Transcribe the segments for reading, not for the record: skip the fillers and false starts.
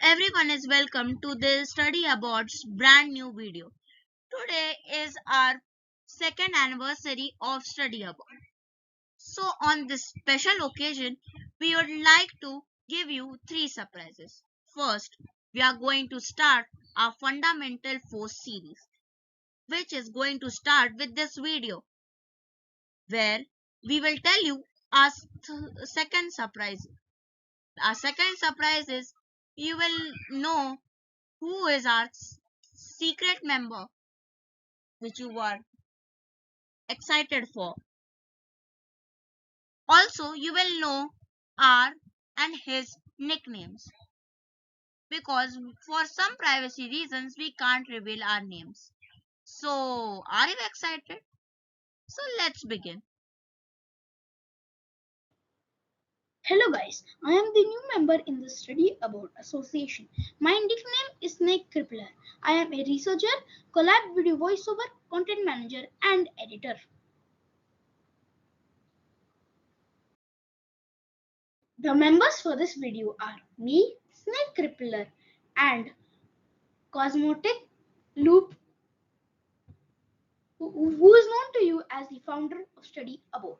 Everyone is welcome to the Study About's brand new video. Today is our second anniversary of Study About. So on this special occasion, we would like to give you three surprises. First, we are going to start our Fundamental Force series, which is going to start with this video, where we will tell you our second surprise. Our second surprise is you will know who is our secret member which you are excited for. Also, you will know our and his nicknames because for some privacy reasons we can't reveal our names. So, are you excited? So, let's begin. Hello guys, I am the new member in the Study About Association. My nickname is Snake Crippler. I am a researcher, collab video voiceover, content manager and editor. The members for this video are me, Snake Crippler and Cosmotic Loop who is known to you as the founder of Study About.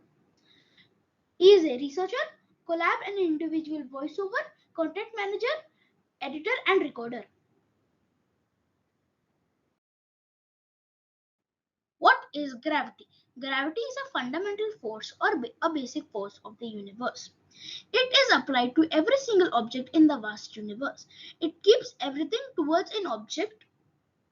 He is a researcher, collab and individual voiceover, content manager, editor and recorder. What is gravity? Gravity is a fundamental force or a basic force of the universe. It is applied to every single object in the vast universe. It keeps everything towards an object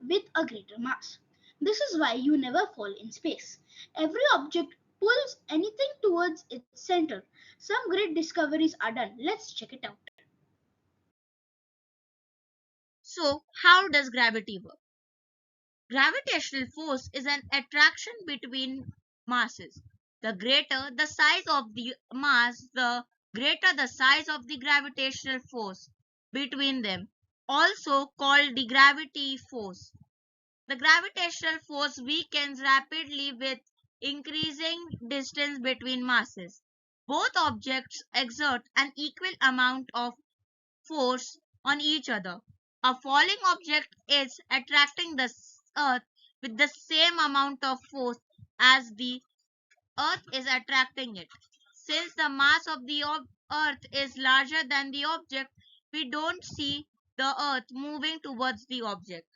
with a greater mass. This is why you never fall in space. Every object pulls anything towards its center. Some great discoveries are done. Let's check it out. So, how does gravity work? Gravitational force is an attraction between masses. The greater the size of the mass, the greater the size of the gravitational force between them, also called the gravity force. The gravitational force weakens rapidly with increasing distance between masses. Both objects exert an equal amount of force on each other. A falling object is attracting the earth with the same amount of force as the earth is attracting it. Since the mass of the earth is larger than the object, we don't see the earth moving towards the object,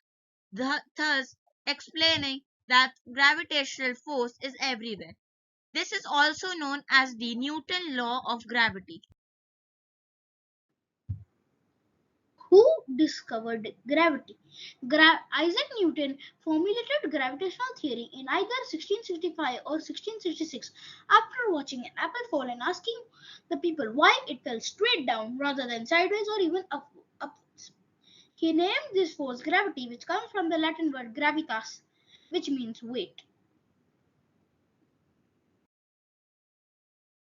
thus explaining that gravitational force is everywhere. This is also known as the Newton law of gravity. Who discovered gravity? Isaac Newton formulated gravitational theory in either 1665 or 1666 after watching an apple fall and asking the people why it fell straight down rather than sideways or even upwards. He named this force gravity, which comes from the Latin word gravitas, which means weight.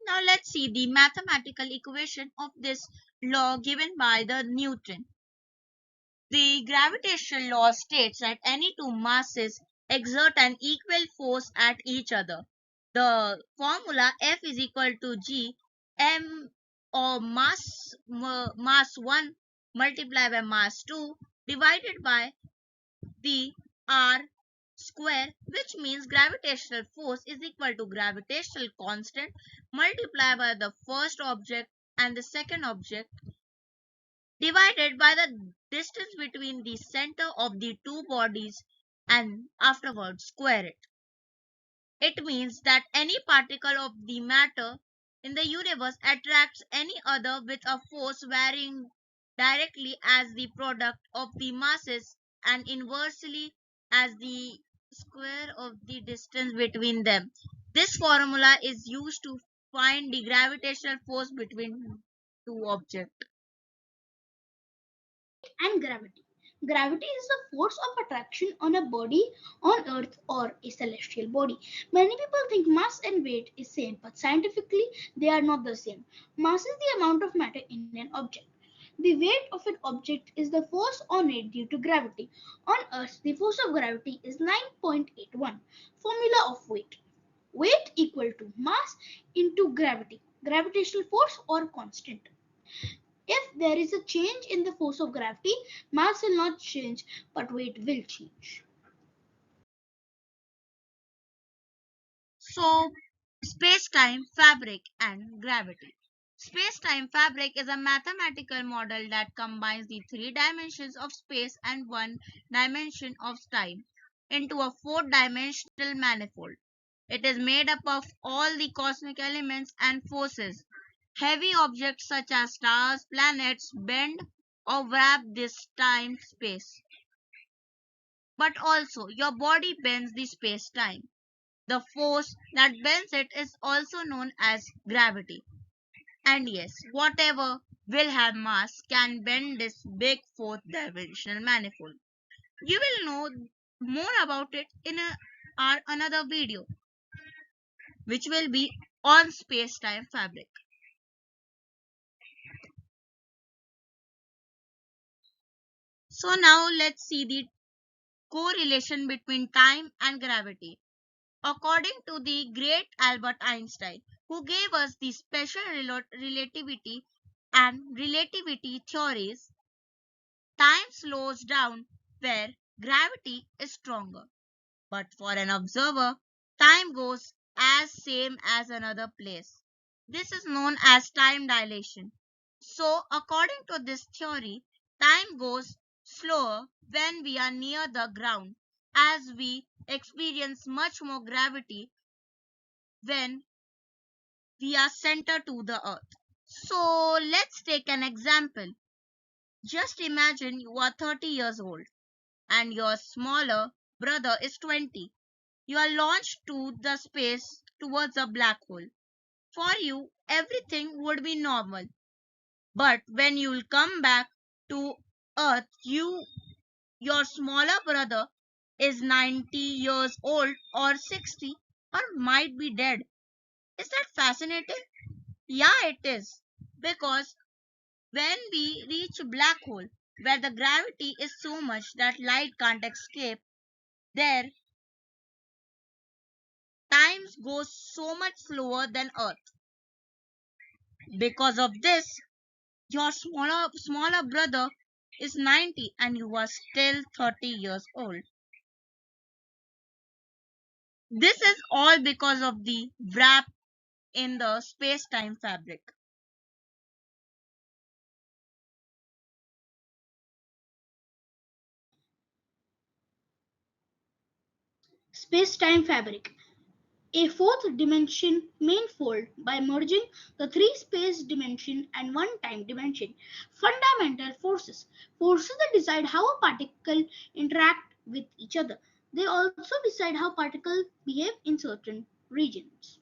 Now let's see the mathematical equation of this law given by the Newton. The gravitational law states that any two masses exert an equal force at each other. The formula F is equal to G m or mass 1 multiplied by mass 2 divided by the r square, which means gravitational force is equal to gravitational constant multiplied by the first object and the second object divided by the distance between the center of the two bodies and afterwards square it. It means that any particle of the matter in the universe attracts any other with a force varying directly as the product of the masses and inversely as the square of the distance between them. This formula is used to find the gravitational force between two objects. And gravity. Gravity is the force of attraction on a body on Earth or a celestial body. Many people think mass and weight is same, but scientifically they are not the same. Mass is the amount of matter in an object. The weight of an object is the force on it due to gravity. On Earth, the force of gravity is 9.81. Formula of weight. Weight equal to mass into gravity, gravitational force or constant. If there is a change in the force of gravity, mass will not change, but weight will change. So, space-time, fabric, and gravity. Space-time fabric is a mathematical model that combines the three dimensions of space and one dimension of time into a four-dimensional manifold. It is made up of all the cosmic elements and forces. Heavy objects such as stars, planets bend or wrap this time-space. But also, your body bends the space-time. The force that bends it is also known as gravity. And yes, whatever will have mass can bend this big fourth dimensional manifold. You will know more about it in our another video, which will be on space-time fabric. So now let's see the correlation between time and gravity. According to the great Albert Einstein, who gave us the special relativity and relativity theories, time slows down where gravity is stronger. But for an observer, time goes as same as another place. This is known as time dilation. So, according to this theory, time goes slower when we are near the ground as we experience much more gravity when we are centered to the earth. So, let's take an example. Just imagine you are 30 years old and your smaller brother is 20. You are launched to the space towards a black hole. For you, everything would be normal. But when you will come back to Earth, your smaller brother is 90 years old or 60 or might be dead. Is that fascinating? Yeah, it is. Because when we reach a black hole where the gravity is so much that light can't escape, there time goes so much slower than Earth. Because of this, your smaller brother is 90 and you are still 30 years old. This is all because of the wrap in the space-time fabric. Space-time fabric, a fourth dimension manifold by merging the three space dimension and one time dimension. Fundamental forces. Forces that decide how a particle interact with each other. They also decide how particles behave in certain regions.